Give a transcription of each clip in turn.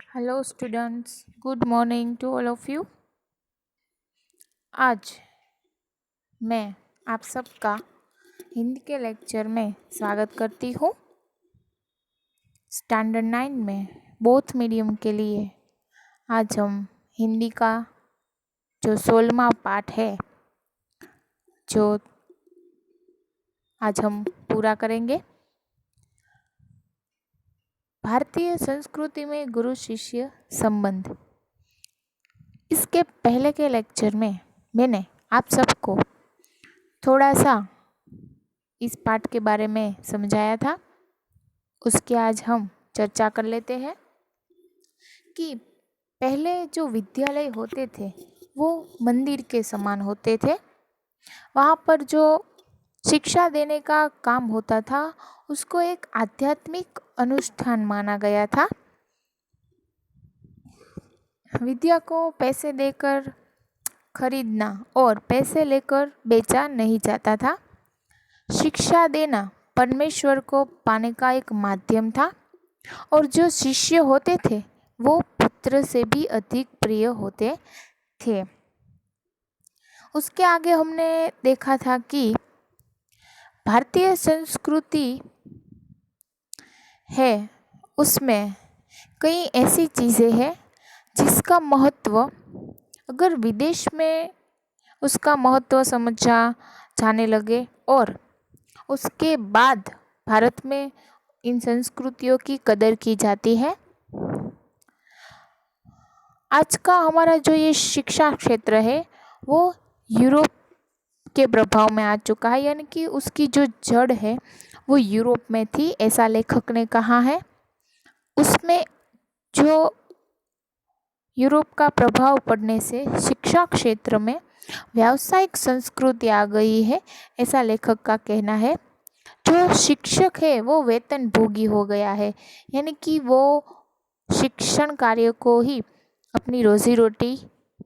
Hello students, good morning to all of you. आज मैं आप सबका हिंदी के लेक्चर में स्वागत करती हूँ। स्टैंडर्ड 9 में बोथ मीडियम के लिए आज हम हिंदी का जो 16वां पाठ है जो आज हम पूरा करेंगे। भारतीय संस्कृति में गुरु शिष्य संबंध। इसके पहले के लेक्चर में मैंने आप सबको थोड़ा सा इस पाठ के बारे में समझाया था। उसकी आज हम चर्चा कर लेते हैं कि पहले जो विद्यालय होते थे वो मंदिर के समान होते थे। वहाँ पर जो शिक्षा देने का काम होता था उसको एक आध्यात्मिक अनुष्ठान माना गया था। विद्या को पैसे देकर खरीदना और पैसे लेकर बेचा नहीं जाता था। शिक्षा देना परमेश्वर को पाने का एक माध्यम था और जो शिष्य होते थे वो पुत्र से भी अधिक प्रिय होते थे। उसके आगे हमने देखा था कि भारतीय संस्कृति है उसमें कई ऐसी चीज़ें हैं जिसका महत्व अगर विदेश में उसका महत्व समझा जाने लगे और उसके बाद भारत में इन संस्कृतियों की कदर की जाती है। आज का हमारा जो ये शिक्षा क्षेत्र है वो यूरोप के प्रभाव में आ चुका है, यानी कि उसकी जो जड़ है वो यूरोप में थी, ऐसा लेखक ने कहा है। उसमें जो यूरोप का प्रभाव पड़ने से शिक्षा क्षेत्र में व्यावसायिक संस्कृति आ गई है, ऐसा लेखक का कहना है। जो शिक्षक है वो वेतन भोगी हो गया है, यानी कि वो शिक्षण कार्य को ही अपनी रोजी रोटी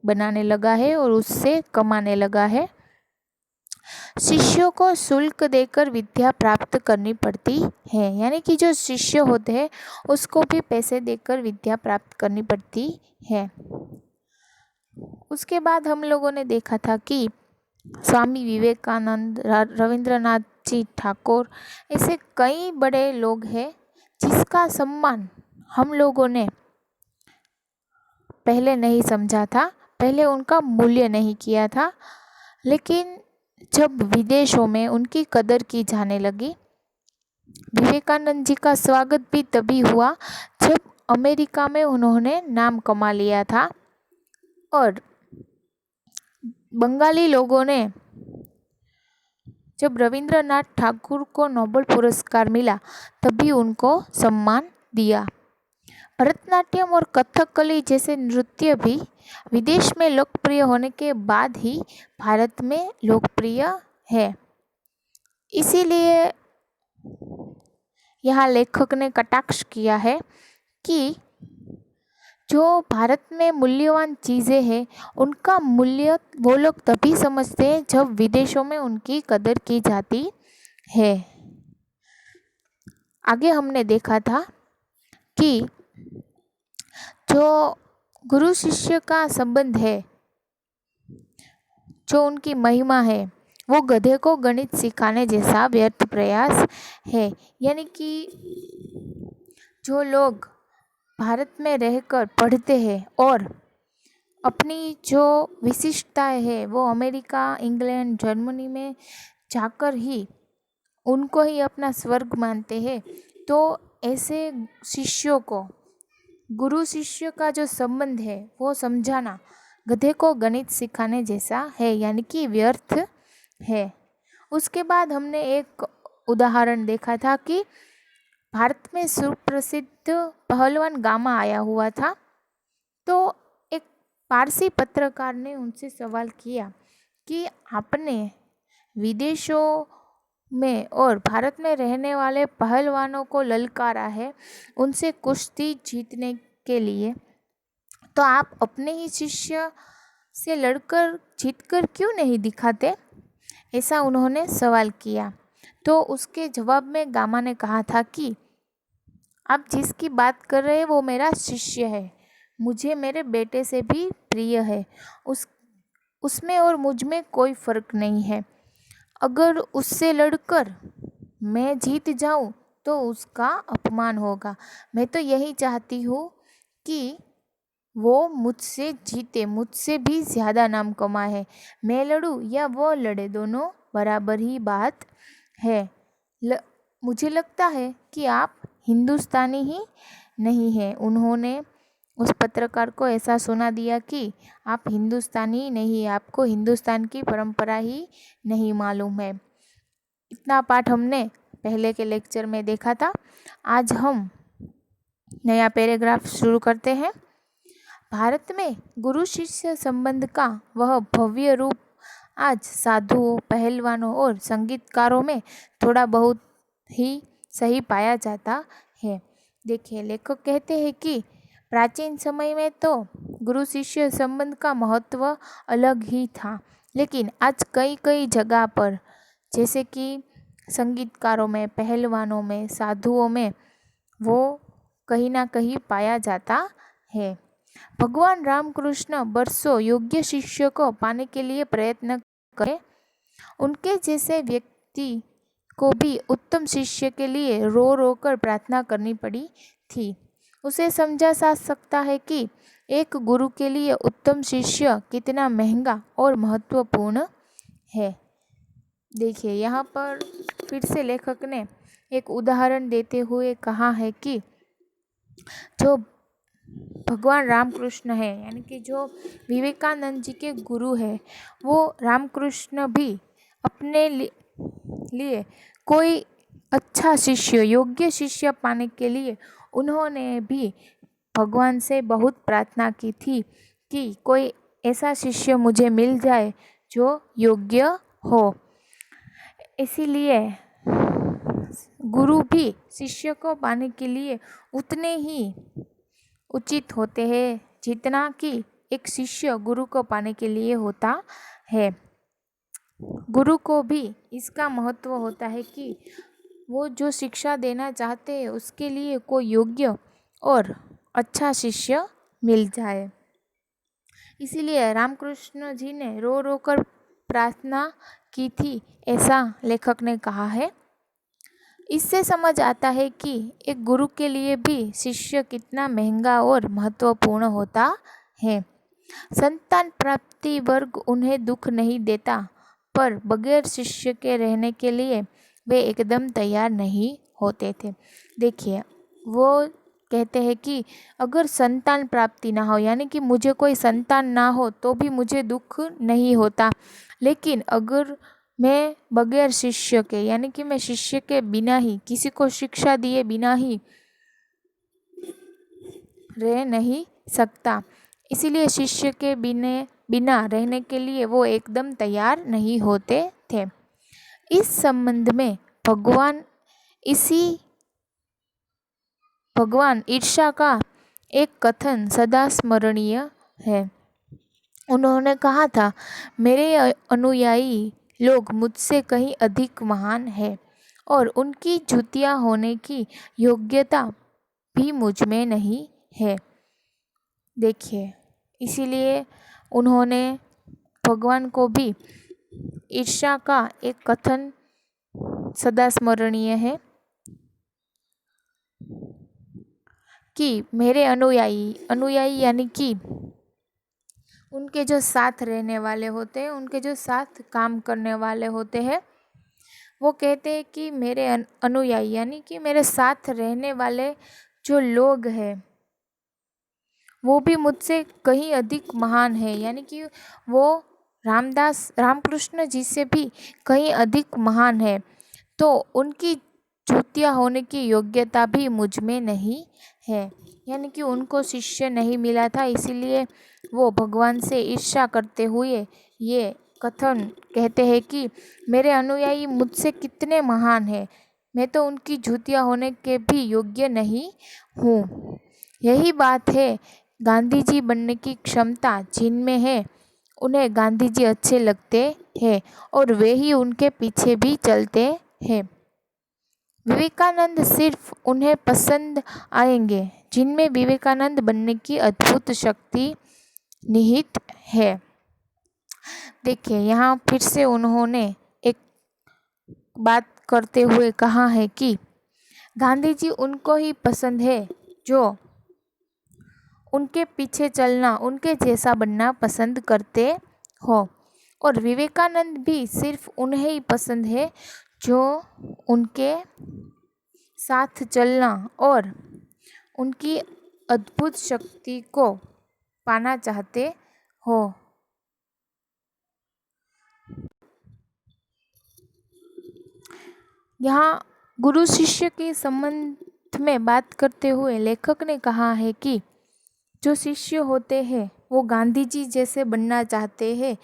बनाने लगा है और उससे कमाने लगा है। शिष्यों को शुल्क देकर विद्या प्राप्त करनी पड़ती है, यानी कि जो शिष्य होते हैं उसको भी पैसे देकर विद्या प्राप्त करनी पड़ती है। उसके बाद हम लोगों ने देखा था कि स्वामी विवेकानंद, रविंद्रनाथ जी ठाकुर, ऐसे कई बड़े लोग हैं जिसका सम्मान हम लोगों ने पहले नहीं समझा था, पहले उनका मूल्य नहीं किया था। लेकिन जब विदेशों में उनकी कदर की जाने लगी, विवेकानंद जी का स्वागत भी तभी हुआ जब अमेरिका में उन्होंने नाम कमा लिया था और बंगाली लोगों ने जब रविंद्रनाथ ठाकुर को नोबेल पुरस्कार मिला तभी उनको सम्मान दिया। भरतनाट्यम और कथकली जैसे नृत्य भी विदेश में लोकप्रिय होने के बाद ही भारत में लोकप्रिय है। इसीलिए यहाँ लेखक ने कटाक्ष किया है कि जो भारत में मूल्यवान चीज़ें हैं उनका मूल्य वो लोग तभी समझते हैं जब विदेशों में उनकी कदर की जाती है। आगे हमने देखा था कि जो गुरु शिष्य का संबंध है, जो उनकी महिमा है, वो गधे को गणित सिखाने जैसा व्यर्थ प्रयास है। यानी कि जो लोग भारत में रहकर पढ़ते हैं और अपनी जो विशिष्टताएं है वो अमेरिका, इंग्लैंड, जर्मनी में जाकर ही उनको ही अपना स्वर्ग मानते हैं, तो ऐसे शिष्यों को गुरु शिष्य का जो संबंध है वो समझाना गधे को गणित सिखाने जैसा है, यानी कि व्यर्थ है। उसके बाद हमने एक उदाहरण देखा था कि भारत में सुप्रसिद्ध पहलवान गामा आया हुआ था, तो एक पारसी पत्रकार ने उनसे सवाल किया कि आपने विदेशों में और भारत में रहने वाले पहलवानों को ललकारा है उनसे कुश्ती जीतने के लिए, तो आप अपने ही शिष्य से लड़कर जीतकर क्यों नहीं दिखाते, ऐसा उन्होंने सवाल किया। तो उसके जवाब में गामा ने कहा था कि आप जिसकी बात कर रहे हैं वो मेरा शिष्य है, मुझे मेरे बेटे से भी प्रिय है। उसमें और मुझ में कोई फर्क नहीं है। अगर उससे लड़कर मैं जीत जाऊं तो उसका अपमान होगा। मैं तो यही चाहती हूँ कि वो मुझसे जीते, मुझसे भी ज़्यादा नाम कमाए। मैं लड़ूं या वो लड़े, दोनों बराबर ही बात है। मुझे लगता है कि आप हिंदुस्तानी ही नहीं हैं। उन्होंने उस पत्रकार को ऐसा सुना दिया कि आप हिंदुस्तानी नहीं, आपको हिंदुस्तान की परंपरा ही नहीं मालूम है। इतना पाठ हमने पहले के लेक्चर में देखा था। आज हम नया पैराग्राफ शुरू करते हैं। भारत में गुरु शिष्य संबंध का वह भव्य रूप आज साधुओं, पहलवानों और संगीतकारों में थोड़ा बहुत ही सही पाया जाता है। देखिए, लेखक कहते हैं कि प्राचीन समय में तो गुरु शिष्य संबंध का महत्व अलग ही था, लेकिन आज कई कई जगह पर, जैसे कि संगीतकारों में, पहलवानों में, साधुओं में, वो कहीं ना कहीं पाया जाता है। भगवान रामकृष्ण वर्षों योग्य शिष्य को पाने के लिए प्रयत्न करे। उनके जैसे व्यक्ति को भी उत्तम शिष्य के लिए रो रो कर प्रार्थना करनी पड़ी थी। उसे समझा जा सकता है कि एक गुरु के लिए उत्तम शिष्य कितना महंगा और महत्वपूर्ण है। देखिए, यहाँ पर फिर से लेखक ने एक उदाहरण देते हुए कहा है कि जो भगवान रामकृष्ण है, यानी कि जो विवेकानंद जी के गुरु है, वो रामकृष्ण भी अपने लिए कोई अच्छा शिष्य, योग्य शिष्य पाने के लिए उन्होंने भी भगवान से बहुत प्रार्थना की थी कि कोई ऐसा शिष्य मुझे मिल जाए जो योग्य हो। इसीलिए गुरु भी शिष्य को पाने के लिए उतने ही उचित होते हैं जितना कि एक शिष्य गुरु को पाने के लिए होता है। गुरु को भी इसका महत्व होता है कि वो जो शिक्षा देना चाहते हैं उसके लिए कोई योग्य और अच्छा शिष्य मिल जाए। इसीलिए रामकृष्ण जी ने रो रो कर प्रार्थना की थी, ऐसा लेखक ने कहा है। इससे समझ आता है कि एक गुरु के लिए भी शिष्य कितना महंगा और महत्वपूर्ण होता है। संतान प्राप्ति वर्ग उन्हें दुख नहीं देता, पर बगैर शिष्य के रहने के लिए वे एकदम तैयार नहीं होते थे। देखिए, वो कहते हैं कि अगर संतान प्राप्ति ना हो, यानी कि मुझे कोई संतान ना हो तो भी मुझे दुख नहीं होता, लेकिन अगर मैं बगैर शिष्य के, यानी कि मैं शिष्य के बिना ही, किसी को शिक्षा दिए बिना ही रह नहीं सकता, इसीलिए शिष्य के बिना रहने के लिए वो एकदम तैयार नहीं होते थे। इस संबंध में भगवान ईर्ष्या का एक कथन सदा स्मरणीय है। उन्होंने कहा था, मेरे अनुयायी लोग मुझसे कहीं अधिक महान है और उनकी जूतियाँ होने की योग्यता भी मुझ में नहीं है। देखिए, इसीलिए उन्होंने भगवान को भी ईर्ष्या का एक कथन सदा स्मरणीय है कि मेरे अनुयायी यानी कि उनके जो साथ रहने वाले होते हैं, उनके जो साथ काम करने वाले होते हैं, वो कहते हैं कि मेरे अनुयायी यानी कि मेरे साथ रहने वाले जो लोग हैं वो भी मुझसे कहीं अधिक महान है, यानी कि वो रामकृष्ण जी से भी कहीं अधिक महान है, तो उनकी जूतियाँ होने की योग्यता भी मुझ में नहीं है। यानी कि उनको शिष्य नहीं मिला था, इसीलिए वो भगवान से ईर्ष्या करते हुए ये कथन कहते हैं कि मेरे अनुयायी मुझसे कितने महान हैं, मैं तो उनकी जूतियाँ होने के भी योग्य नहीं हूँ। यही बात है, गांधी जी बनने की क्षमता जिनमें है उन्हें गांधी जी अच्छे लगते हैं और वे ही उनके पीछे भी चलते हैं। विवेकानंद सिर्फ उन्हें पसंद आएंगे जिनमें विवेकानंद बनने की अद्भुत शक्ति निहित है। देखिए, यहाँ फिर से उन्होंने एक बात करते हुए कहा है कि गांधी जी उनको ही पसंद है जो उनके पीछे चलना, उनके जैसा बनना पसंद करते हो, और विवेकानंद भी सिर्फ उन्हें ही पसंद है जो उनके साथ चलना और उनकी अद्भुत शक्ति को पाना चाहते हो। यहाँ गुरु शिष्य के संबंध में बात करते हुए लेखक ने कहा है कि जो शिष्य होते हैं वो गांधी जी जैसे बनना चाहते हैं,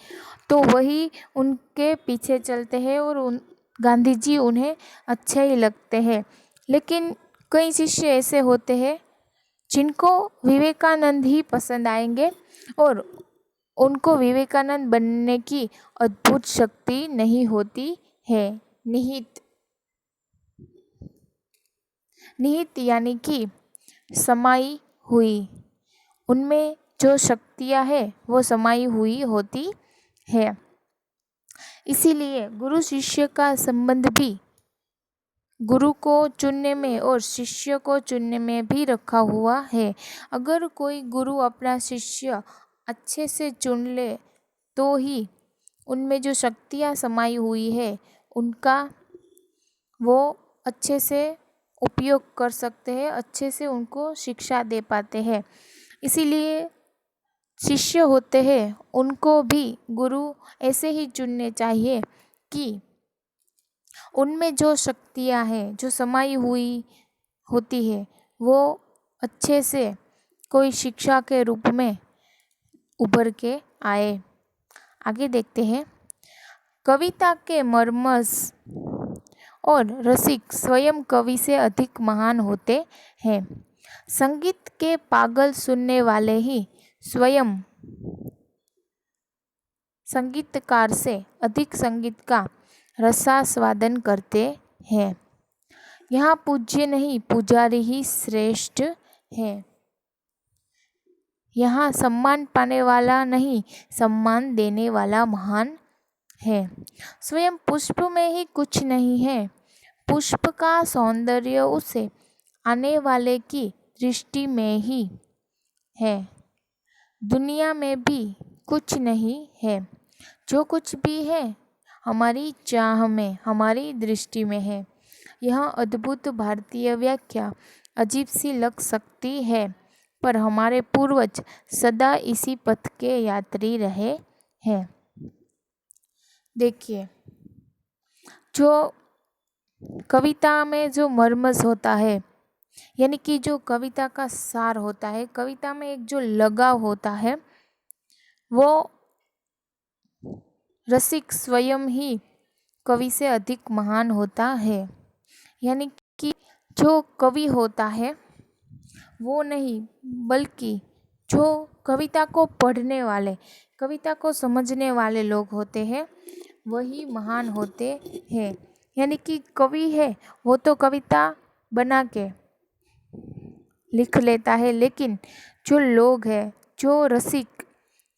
तो वही उनके पीछे चलते हैं और गांधी जी उन्हें अच्छे ही लगते हैं। लेकिन कई शिष्य ऐसे होते हैं जिनको विवेकानंद ही पसंद आएंगे और उनको विवेकानंद बनने की अद्भुत शक्ति नहीं होती है, निहित यानी कि समाई हुई, उनमें जो शक्तियाँ है वो समाई हुई होती है। इसीलिए गुरु शिष्य का संबंध भी गुरु को चुनने में और शिष्य को चुनने में भी रखा हुआ है। अगर कोई गुरु अपना शिष्य अच्छे से चुन ले तो ही उनमें जो शक्तियाँ समाई हुई है उनका वो अच्छे से उपयोग कर सकते हैं, अच्छे से उनको शिक्षा दे पाते हैं। इसीलिए शिष्य होते हैं उनको भी गुरु ऐसे ही चुनने चाहिए कि उनमें जो शक्तियाँ हैं जो समाई हुई होती है वो अच्छे से कोई शिक्षा के रूप में उभर के आए। आगे देखते हैं। कविता के मर्मस और रसिक स्वयं कवि से अधिक महान होते हैं। संगीत के पागल सुनने वाले ही स्वयं संगीतकार से अधिक संगीत का रसास्वादन करते हैं। यहाँ पूज्य नहीं पुजारी ही श्रेष्ठ है। यहाँ सम्मान पाने वाला नहीं सम्मान देने वाला महान है। स्वयं पुष्प में ही कुछ नहीं है, पुष्प का सौंदर्य उसे आने वाले की दृष्टि में ही है। दुनिया में भी कुछ नहीं है, जो कुछ भी है हमारी चाह में, हमारी दृष्टि में है। यह अद्भुत भारतीय व्याख्या अजीब सी लग सकती है, पर हमारे पूर्वज सदा इसी पथ के यात्री रहे हैं। देखिए, जो कविता में जो मर्मस होता है, यानी कि जो कविता का सार होता है, कविता में एक जो लगाव होता है, वो रसिक स्वयं ही कवि से अधिक महान होता है। यानी कि जो कवि होता है वो नहीं, बल्कि जो कविता को पढ़ने वाले, कविता को समझने वाले लोग होते हैं वही महान होते हैं। यानी कि कवि है वो तो कविता बना के लिख लेता है, लेकिन जो लोग हैं, जो रसिक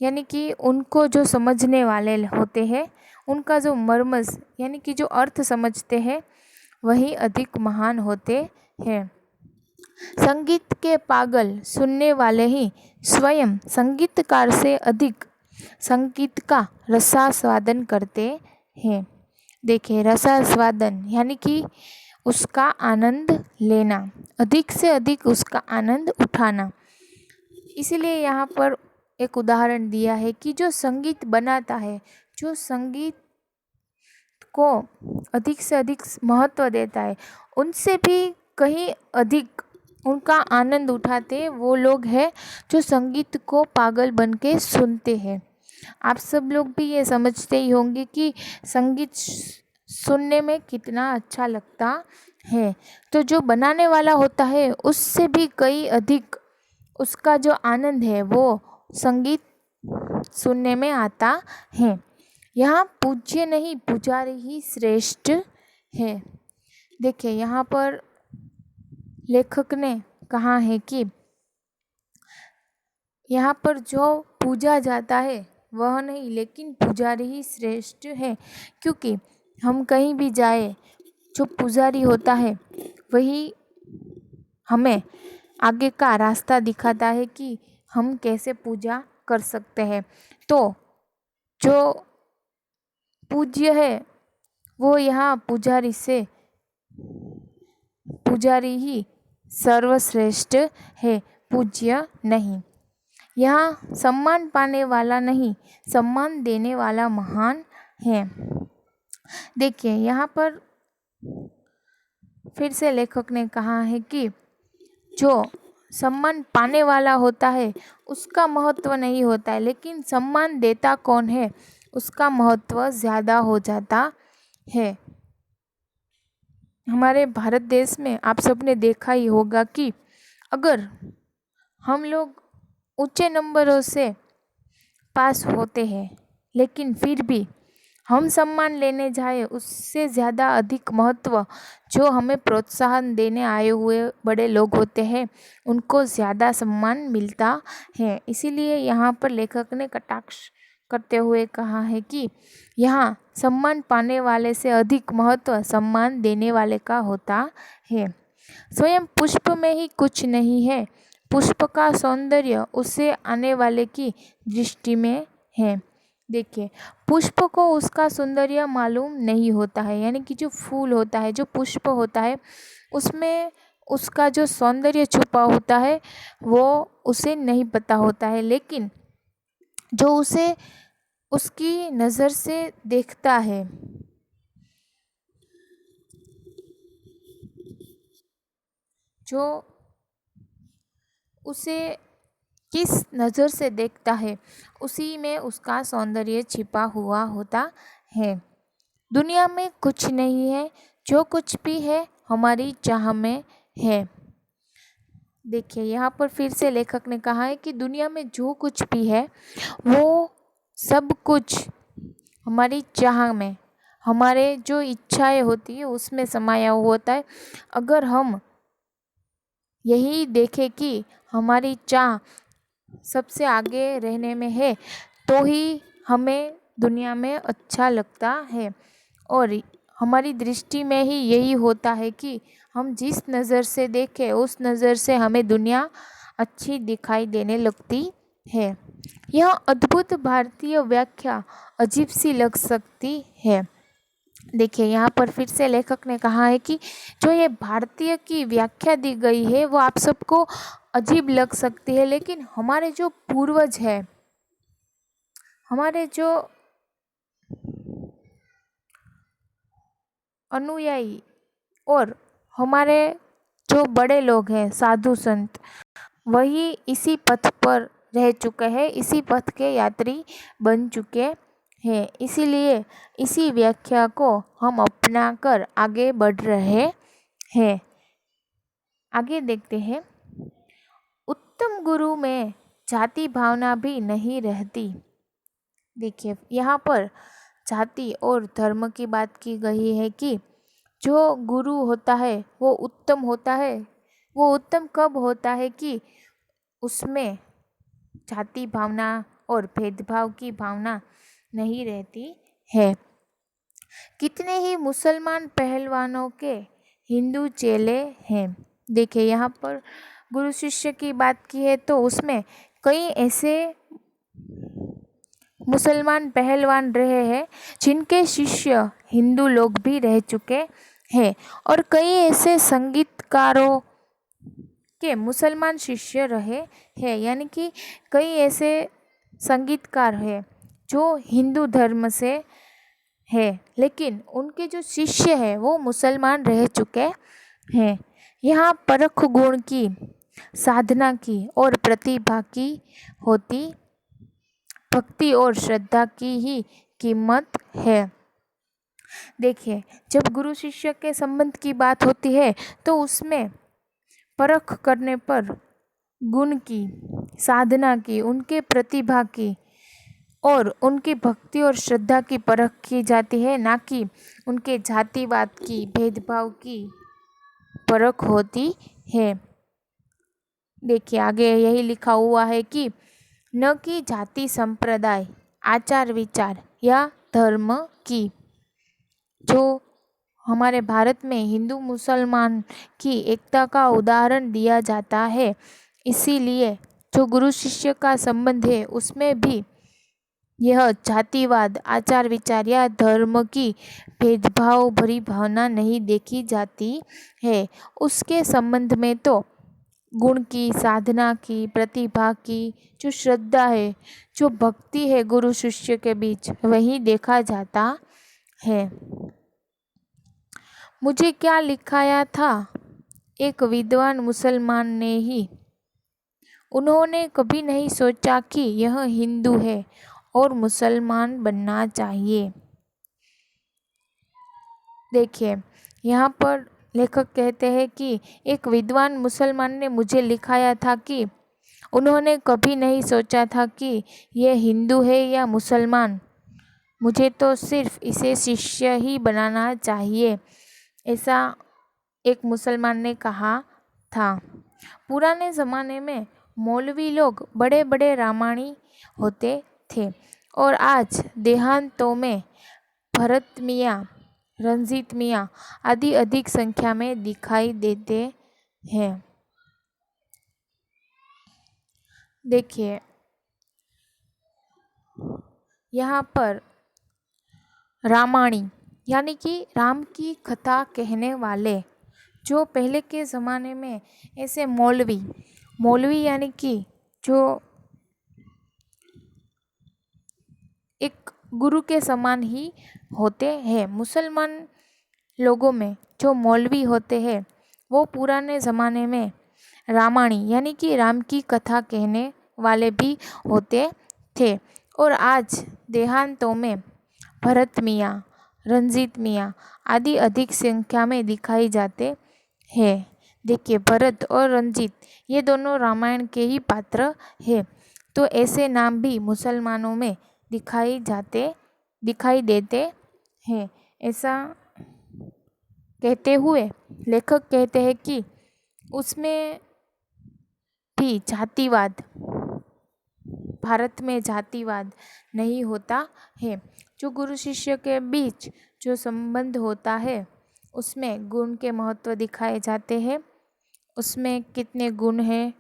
यानी कि उनको जो समझने वाले होते हैं, उनका जो मर्मस यानी कि जो अर्थ समझते हैं वही अधिक महान होते हैं। संगीत के पागल सुनने वाले ही स्वयं संगीतकार से अधिक संगीत का रसास्वादन करते हैं। देखिए, रसास्वादन यानी कि उसका आनंद लेना, अधिक से अधिक उसका आनंद उठाना। इसीलिए यहाँ पर एक उदाहरण दिया है कि जो संगीत बनाता है, जो संगीत को अधिक से अधिक महत्व देता है, उनसे भी कहीं अधिक उनका आनंद उठाते वो लोग हैं जो संगीत को पागल बन के सुनते हैं। आप सब लोग भी ये समझते ही होंगे कि संगीत सुनने में कितना अच्छा लगता है। तो जो बनाने वाला होता है उससे भी कई अधिक उसका जो आनंद है वो संगीत सुनने में आता है। यहाँ पूज्य नहीं पुजारी ही श्रेष्ठ है। देखिए यहाँ पर लेखक ने कहा है कि यहाँ पर जो पूजा जाता है वह नहीं, लेकिन पुजारी ही श्रेष्ठ है। क्योंकि हम कहीं भी जाए, जो पुजारी होता है वही हमें आगे का रास्ता दिखाता है कि हम कैसे पूजा कर सकते हैं। तो जो पूज्य है वो यहाँ पुजारी ही सर्वश्रेष्ठ है, पूज्य नहीं। यहाँ सम्मान पाने वाला नहीं, सम्मान देने वाला महान है। देखिए यहाँ पर फिर से लेखक ने कहा है कि जो सम्मान पाने वाला होता है उसका महत्व नहीं होता है, लेकिन सम्मान देता कौन है उसका महत्व ज़्यादा हो जाता है। हमारे भारत देश में आप सबने देखा ही होगा कि अगर हम लोग ऊंचे नंबरों से पास होते हैं, लेकिन फिर भी हम सम्मान लेने जाए उससे ज़्यादा अधिक महत्व जो हमें प्रोत्साहन देने आए हुए बड़े लोग होते हैं उनको ज़्यादा सम्मान मिलता है। इसीलिए यहाँ पर लेखक ने कटाक्ष करते हुए कहा है कि यहाँ सम्मान पाने वाले से अधिक महत्व सम्मान देने वाले का होता है। स्वयं पुष्प में ही कुछ नहीं है, पुष्प का सौंदर्य उसे आने वाले की दृष्टि में है। देखिए पुष्प को उसका सौंदर्य मालूम नहीं होता है, यानी कि जो फूल होता है, जो पुष्प होता है उसमें उसका जो सौंदर्य छुपा होता है वो उसे नहीं पता होता है। लेकिन जो उसे उसकी नज़र से देखता है, जो उसे किस नज़र से देखता है उसी में उसका सौंदर्य छिपा हुआ होता है। दुनिया में कुछ नहीं है, जो कुछ भी है हमारी चाह में है। देखिए यहाँ पर फिर से लेखक ने कहा है कि दुनिया में जो कुछ भी है वो सब कुछ हमारी चाह में, हमारे जो इच्छाएं होती है उसमें समाया हुआ होता है। अगर हम यही देखें कि हमारी चाह सबसे आगे रहने में है तो ही हमें दुनिया में अच्छा लगता है, और हमारी दृष्टि में ही यही होता है कि हम जिस नज़र से देखें उस नज़र से हमें दुनिया अच्छी दिखाई देने लगती है। यह अद्भुत भारतीय व्याख्या अजीब सी लग सकती है। देखिए यहाँ पर फिर से लेखक ने कहा है कि जो ये भारतीय की व्याख्या दी गई है वो आप सबको अजीब लग सकती है, लेकिन हमारे जो पूर्वज है, हमारे जो अनुयायी और हमारे जो बड़े लोग हैं साधु संत, वही इसी पथ पर रह चुके हैं, इसी पथ के यात्री बन चुके हैं। इसीलिए इसी व्याख्या को हम अपना कर आगे बढ़ रहे हैं। आगे देखते हैं। उत्तम गुरु में जाति भावना भी नहीं रहती। देखिए यहाँ पर जाति और धर्म की बात की गई है कि जो गुरु होता है वो उत्तम होता है। वो उत्तम कब होता है कि उसमें जाति भावना और भेदभाव की भावना नहीं रहती है। कितने ही मुसलमान पहलवानों के हिंदू चेले हैं। देखिए यहाँ पर गुरु शिष्य की बात की है तो उसमें कई ऐसे मुसलमान पहलवान रहे हैं जिनके शिष्य हिंदू लोग भी रह चुके हैं, और कई ऐसे संगीतकारों के मुसलमान शिष्य रहे हैं, यानी कि कई ऐसे संगीतकार हैं जो हिंदू धर्म से है लेकिन उनके जो शिष्य हैं वो मुसलमान रह चुके हैं। यहाँ परख गुण की, साधना की और प्रतिभा की होती, भक्ति और श्रद्धा की ही कीमत है। देखिए जब गुरु शिष्य के संबंध की बात होती है तो उसमें परख करने पर गुण की, साधना की, उनके प्रतिभा की और उनकी भक्ति और श्रद्धा की परख की जाती है, ना कि उनके जातिवाद की भेदभाव की परख होती है। देखिए आगे यही लिखा हुआ है कि न कि जाति संप्रदाय आचार विचार या धर्म की। जो हमारे भारत में हिंदू मुसलमान की एकता का उदाहरण दिया जाता है, इसीलिए जो गुरु शिष्य का संबंध है उसमें भी यह जातिवाद आचार विचार या धर्म की भेदभाव भरी भावना नहीं देखी जाती है। उसके संबंध में तो गुण की, साधना की, प्रतिभा की, जो श्रद्धा है, जो भक्ति है गुरु शिष्य के बीच, वही देखा जाता है। मुझे क्या लिखाया था एक विद्वान मुसलमान ने ही। उन्होंने कभी नहीं सोचा कि यह हिंदू है और मुसलमान बनना चाहिए। देखिए यहाँ पर लेखक कहते हैं कि एक विद्वान मुसलमान ने मुझे लिखाया था कि उन्होंने कभी नहीं सोचा था कि यह हिंदू है या मुसलमान, मुझे तो सिर्फ इसे शिष्य ही बनाना चाहिए, ऐसा एक मुसलमान ने कहा था। पुराने ज़माने में मौलवी लोग बड़े बड़े रामायणी होते थे और आज देहांतों में भरत मियाँ, रंजीत मियाँ आदि अधिक संख्या में दिखाई देते हैं। देखिए यहाँ पर रामायणी यानी कि राम की कथा कहने वाले जो पहले के ज़माने में ऐसे मौलवी यानी कि जो एक गुरु के समान ही होते हैं। मुसलमान लोगों में जो मौलवी होते हैं वो पुराने ज़माने में रामायणी यानी कि राम की कथा कहने वाले भी होते थे और आज देहांतों में भरत मियाँ, रंजीत मियाँ आदि अधिक संख्या में दिखाई जाते हैं। देखिए भरत और रंजीत ये दोनों रामायण के ही पात्र हैं, तो ऐसे नाम भी मुसलमानों में दिखाई देते हैं। ऐसा कहते हुए लेखक कहते हैं कि उसमें भी जातिवाद, भारत में जातिवाद नहीं होता है। जो गुरु शिष्य के बीच जो संबंध होता है उसमें गुण के महत्व दिखाए जाते हैं, उसमें कितने गुण हैं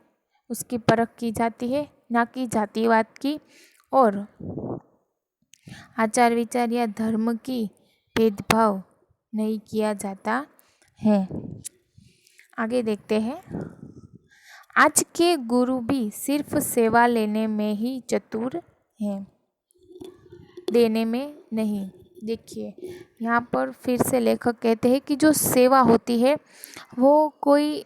उसकी परख की जाती है, ना कि जातिवाद की और आचार विचार या धर्म की भेदभाव नहीं किया जाता है। आगे देखते हैं। आज के गुरु भी सिर्फ सेवा लेने में ही चतुर हैं, देने में नहीं। देखिए यहाँ पर फिर से लेखक कहते हैं कि जो सेवा होती है वो कोई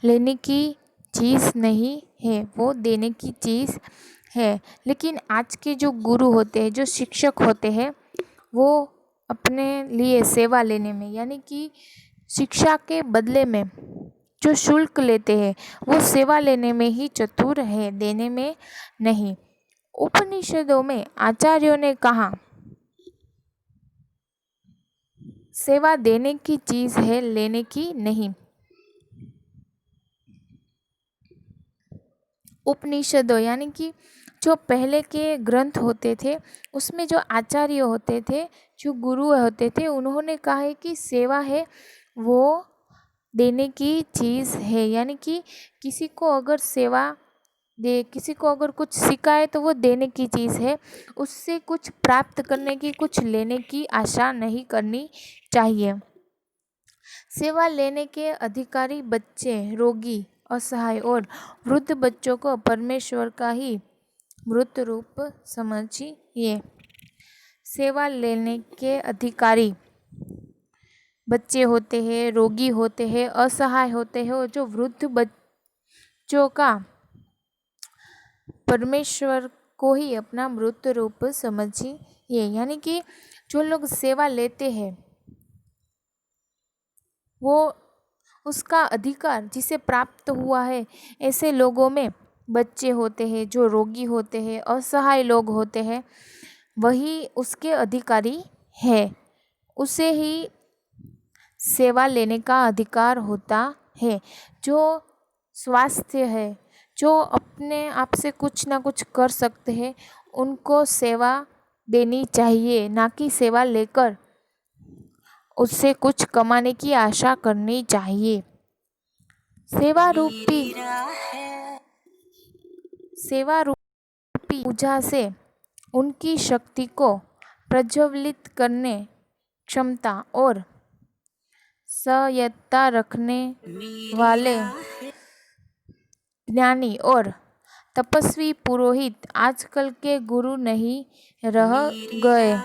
लेने की चीज़ नहीं है, वो देने की चीज़ है। लेकिन आज के जो गुरु होते हैं, जो शिक्षक होते हैं, वो अपने लिए सेवा लेने में यानी कि शिक्षा के बदले में जो शुल्क लेते हैं वो सेवा लेने में ही चतुर है, देने में नहीं। उपनिषदों में आचार्यों ने कहा सेवा देने की चीज है, लेने की नहीं। उपनिषदों यानी कि जो पहले के ग्रंथ होते थे उसमें जो आचार्य होते थे, जो गुरु होते थे, उन्होंने कहा है कि सेवा है वो देने की चीज़ है, यानी कि किसी को अगर सेवा दे, किसी को अगर कुछ सिखाए तो वो देने की चीज़ है, उससे कुछ प्राप्त करने की, कुछ लेने की आशा नहीं करनी चाहिए। सेवा लेने के अधिकारी बच्चे, रोगी, असहाय और वृद्ध बच्चों को परमेश्वर का ही मृत रूप समझिए। सेवा लेने के अधिकारी बच्चे होते हैं, रोगी होते हैं, असहाय होते हैं और जो वृद्ध बच्चों का परमेश्वर को ही अपना मृत रूप समझिए। यानी कि जो लोग सेवा लेते हैं वो उसका अधिकार जिसे प्राप्त हुआ है, ऐसे लोगों में बच्चे होते हैं, जो रोगी होते हैं, असहाय लोग होते हैं, वही उसके अधिकारी है। उसे ही सेवा लेने का अधिकार होता है। जो स्वास्थ्य है, जो अपने आप से कुछ ना कुछ कर सकते हैं, उनको सेवा देनी चाहिए, ना कि सेवा लेकर उससे कुछ कमाने की आशा करनी चाहिए। सेवा रूपी पूजा से उनकी शक्ति को प्रज्वलित करने क्षमता और संयतता रखने वाले ज्ञानी और तपस्वी पुरोहित आजकल के गुरु नहीं रह गए।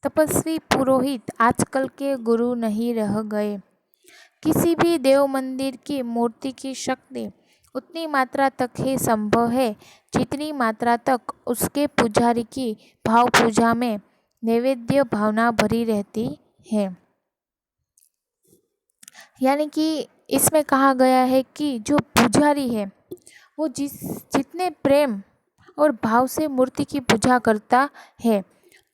तपस्वी पुरोहित आजकल के गुरु नहीं रह गए। किसी भी देव मंदिर की मूर्ति की शक्ति उतनी मात्रा तक ही संभव है जितनी मात्रा तक उसके पुजारी की भाव पूजा में नैवेद्य भावना भरी रहती है। यानी कि इसमें कहा गया है कि जो पुजारी है वो जितने प्रेम और भाव से मूर्ति की पूजा करता है,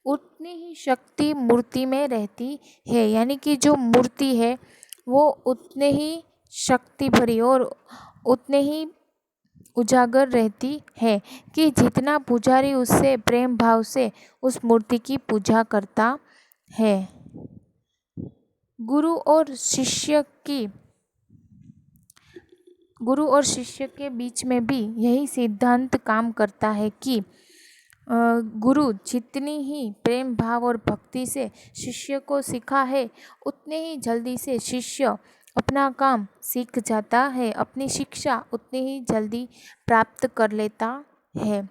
उतनी ही शक्ति मूर्ति में रहती है। यानी कि जो मूर्ति है वो उतने ही शक्ति भरी और उतने ही उजागर रहती है कि जितना पुजारी उससे प्रेम भाव से उस मूर्ति की पूजा करता है। गुरु और शिष्य के बीच में भी यही सिद्धांत काम करता है कि गुरु जितनी ही प्रेम भाव और भक्ति से शिष्य को सिखा है, उतने ही जल्दी से शिष्य अपना काम सीख जाता है, अपनी शिक्षा उतनी ही जल्दी प्राप्त कर लेता है।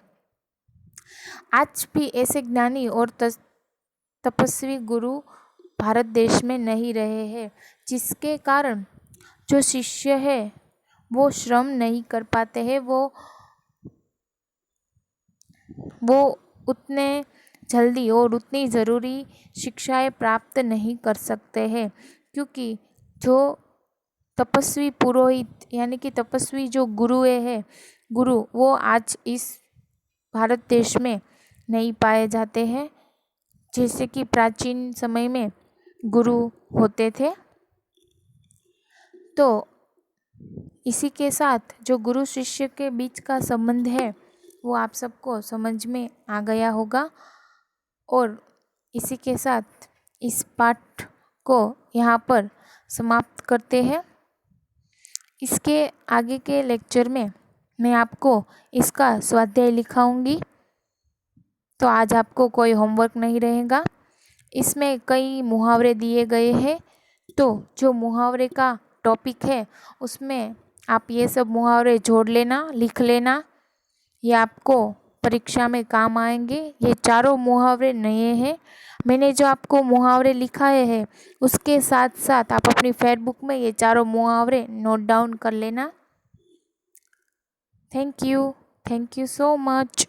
आज भी ऐसे ज्ञानी और तपस्वी गुरु भारत देश में नहीं रहे हैं, जिसके कारण जो शिष्य है वो श्रम नहीं कर पाते हैं, वो उतने जल्दी और उतनी ज़रूरी शिक्षाएं प्राप्त नहीं कर सकते हैं, क्योंकि जो तपस्वी पुरोहित यानी कि तपस्वी जो गुरु वो आज इस भारत देश में नहीं पाए जाते हैं, जैसे कि प्राचीन समय में गुरु होते थे। तो इसी के साथ जो गुरु शिष्य के बीच का संबंध है वो आप सबको समझ में आ गया होगा। और इसी के साथ इस पाठ को यहाँ पर समाप्त करते हैं। इसके आगे के लेक्चर में मैं आपको इसका स्वाध्याय लिखाऊंगी, तो आज आपको कोई होमवर्क नहीं रहेगा। इसमें कई मुहावरे दिए गए हैं, तो जो मुहावरे का टॉपिक है उसमें आप ये सब मुहावरे जोड़ लेना, लिख लेना, ये आपको परीक्षा में काम आएंगे। ये चारों मुहावरे नए हैं। मैंने जो आपको मुहावरे लिखाए हैं उसके साथ साथ आप अपनी फेसबुक में ये चारों मुहावरे नोट डाउन कर लेना। Thank you so much.